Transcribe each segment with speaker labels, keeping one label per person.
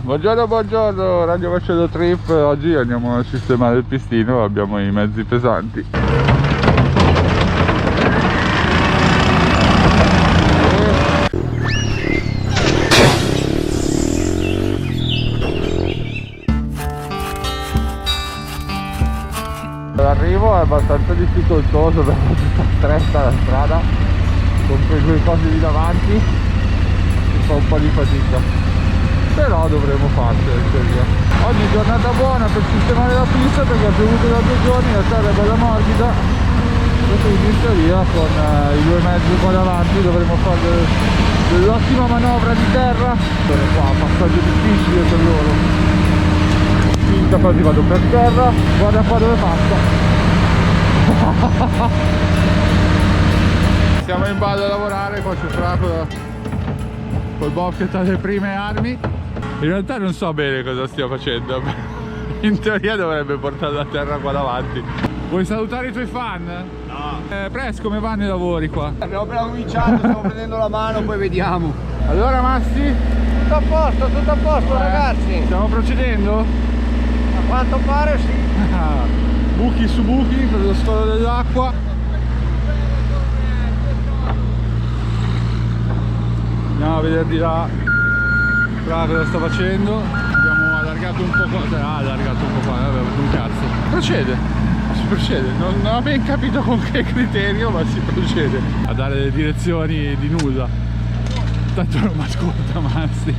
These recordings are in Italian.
Speaker 1: Buongiorno, buongiorno, Radio Vascello Trip. Oggi andiamo a sistemare il pistino, abbiamo i mezzi pesanti. L'arrivo è abbastanza difficoltoso perché è tutta stretta la strada, con quei due cosi lì davanti si fa un po' di fatica, però dovremo farcela in teoria. Oggi giornata buona per sistemare la pista perché ha piovuto da 2 giorni, la terra è bella morbida e quindi in teoria con i due mezzi qua davanti dovremo fare dell'ottima manovra di terra. Sono qua, passaggio difficile per loro. Finta, quasi vado per terra, guarda qua dove passa. Siamo in ballo a lavorare, qua c'è Franco col bobcat alle prime armi. In realtà non so bene cosa stia facendo, in teoria dovrebbe portare la terra qua davanti. Vuoi salutare i tuoi fan?
Speaker 2: No.
Speaker 1: Pres, come vanno i lavori qua?
Speaker 2: Abbiamo appena cominciato, stiamo prendendo la mano, poi vediamo.
Speaker 1: Allora Massi?
Speaker 2: Tutto a posto ragazzi.
Speaker 1: Stiamo procedendo?
Speaker 2: A quanto pare sì.
Speaker 1: Buchi su buchi per lo scolo dell'acqua. Andiamo a vedere di là cosa sta facendo. Abbiamo allargato un po' qua. Vabbè, un cazzo. Si procede, non ho ben capito con che criterio, ma si procede a dare le direzioni di nulla. Tanto non mi ascolta Massi,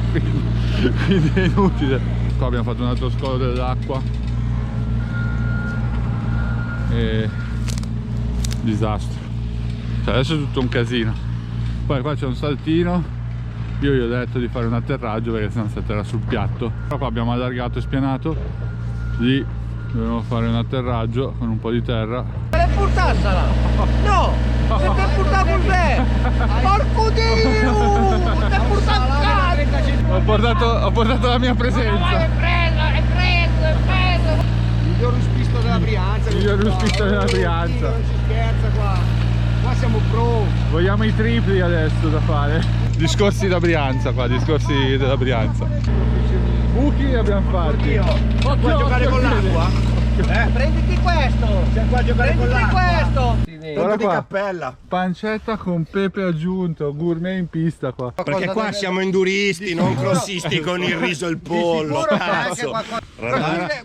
Speaker 1: quindi è inutile. Qua abbiamo fatto un altro scolo dell'acqua e disastro, cioè adesso è tutto un casino. Poi qua c'è un saltino, io gli ho detto di fare un atterraggio perché sennò si atterra sul piatto. Qua abbiamo allargato e spianato, lì dobbiamo fare un atterraggio con un po' di terra.
Speaker 2: Per portarsela! No! Se per portare con te! Porco Dio! Se portare
Speaker 1: Ho portato la mia presenza.
Speaker 2: È preso! Miglior ruspisto della Brianza.
Speaker 1: Miglior ruspisto della Brianza.
Speaker 2: Non si scherza qua. Qua siamo pro.
Speaker 1: Vogliamo i tripli adesso da fare. Discorsi da Brianza qua, discorsi della Brianza. Buchi abbiamo fatti.
Speaker 2: Puoi giocare con l'acqua? Prenditi questo! Siamo qua a giocare con l'acqua! Questo!
Speaker 1: Guarda
Speaker 2: di
Speaker 1: qua.
Speaker 2: cappella!
Speaker 1: Pancetta con pepe aggiunto, gourmet in pista qua.
Speaker 3: Perché qua siamo enduristi, non crossisti con il riso e il pollo. Cazzo.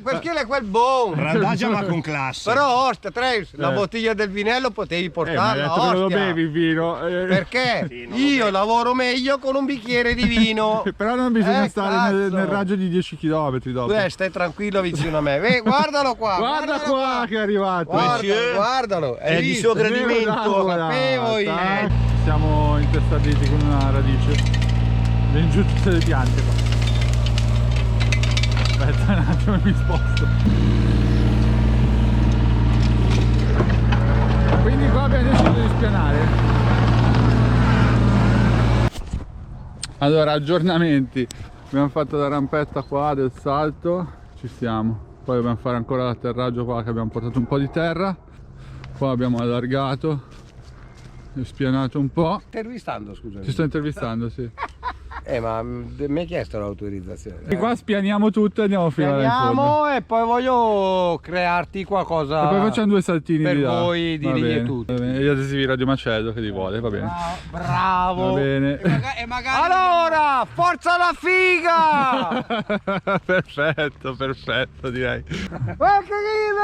Speaker 2: Quel chilo è quel buon!
Speaker 3: Randaggia ma con classe.
Speaker 2: Però ostia, Travis, la bottiglia del vinello potevi
Speaker 1: Ma
Speaker 2: portarla,
Speaker 1: hai detto che lo
Speaker 2: ostia!
Speaker 1: bevi il vino.
Speaker 2: Perché?
Speaker 3: Sì, non lo
Speaker 2: Io
Speaker 3: bevo.
Speaker 2: lavoro meglio con un bicchiere di vino!
Speaker 1: Però non bisogna stare nel
Speaker 2: cazzo.
Speaker 1: raggio di 10 km dopo.
Speaker 2: Stai tranquillo vicino a me, guardalo qua!
Speaker 1: Guarda qua che è arrivato.
Speaker 2: Guardalo!
Speaker 3: È di suo gradimento.
Speaker 2: sapevo io.
Speaker 1: Siamo intestarditi con una radice. Vieni giù tutte le piante qua. Aspetta un attimo, mi sposto. Quindi qua abbiamo deciso di spianare. Allora, aggiornamenti. Abbiamo fatto la rampetta qua del salto, ci siamo. Poi dobbiamo fare ancora l'atterraggio qua che abbiamo portato un po' di terra. Qua abbiamo allargato e spianato un po'.
Speaker 2: Intervistando, scusami.
Speaker 1: Ti sto intervistando, sì.
Speaker 2: Ma mi hai chiesto l'autorizzazione.
Speaker 1: E qua spianiamo tutto e andiamo fino alla in fondo.
Speaker 2: Andiamo e poi voglio crearti qualcosa.
Speaker 1: E poi facciamo 2 saltini
Speaker 2: per
Speaker 1: di là.
Speaker 2: voi, di
Speaker 1: Va
Speaker 2: lì e
Speaker 1: bene,
Speaker 2: tutto.
Speaker 1: va bene. E gli adesivi Radio Macello che li vuole, va bene.
Speaker 2: Bravo.
Speaker 1: Va bene.
Speaker 2: E magari allora, forza la figa!
Speaker 1: perfetto direi.
Speaker 2: Ma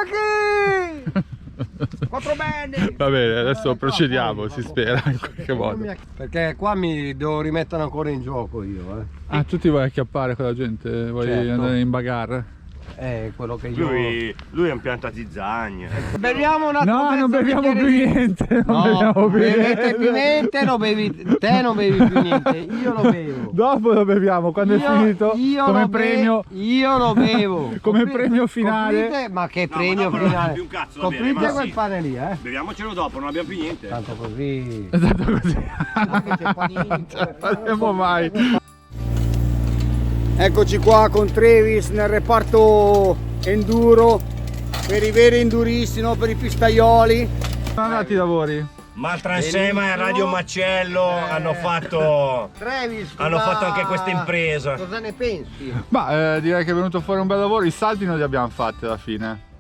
Speaker 2: che? Quattro bene!
Speaker 1: Va bene, adesso procediamo, si spera in qualche modo.
Speaker 2: Perché qua mi devo rimettere ancora in gioco io,
Speaker 1: Ah, tu ti vuoi acchiappare con la gente? Vuoi
Speaker 2: Certo.
Speaker 1: andare in bagarre?
Speaker 2: Quello che io.
Speaker 3: Lui è un pianta zizzania.
Speaker 2: Beviamo una
Speaker 1: No, non beviamo più niente. Non beviamo più
Speaker 2: bevete più niente, lo bevi. Te non bevi più niente, io lo bevo.
Speaker 1: Dopo lo beviamo, quando è finito, come premio.
Speaker 2: Io lo bevo.
Speaker 1: Come premio finale.
Speaker 2: Coprite, ma che
Speaker 3: No,
Speaker 2: premio
Speaker 3: ma dopo non
Speaker 2: finale?
Speaker 3: abbiamo più un cazzo da bere,
Speaker 2: Coprite
Speaker 3: ma
Speaker 2: quel
Speaker 3: sì.
Speaker 2: pane lì,
Speaker 3: Beviamocelo dopo, non abbiamo più niente.
Speaker 2: Tanto così.
Speaker 1: È stato così.
Speaker 2: Non
Speaker 1: ce la faremo mai.
Speaker 4: Eccoci qua con Travis nel reparto enduro per i veri enduristi, no? Per i pistaioli.
Speaker 1: Sono andati i lavori?
Speaker 3: Ma Transema e Radio Macello hanno fatto
Speaker 2: Travis,
Speaker 3: anche questa impresa.
Speaker 2: Cosa ne pensi?
Speaker 1: Ma direi che è venuto fuori un bel lavoro. I salti non li abbiamo fatti alla fine.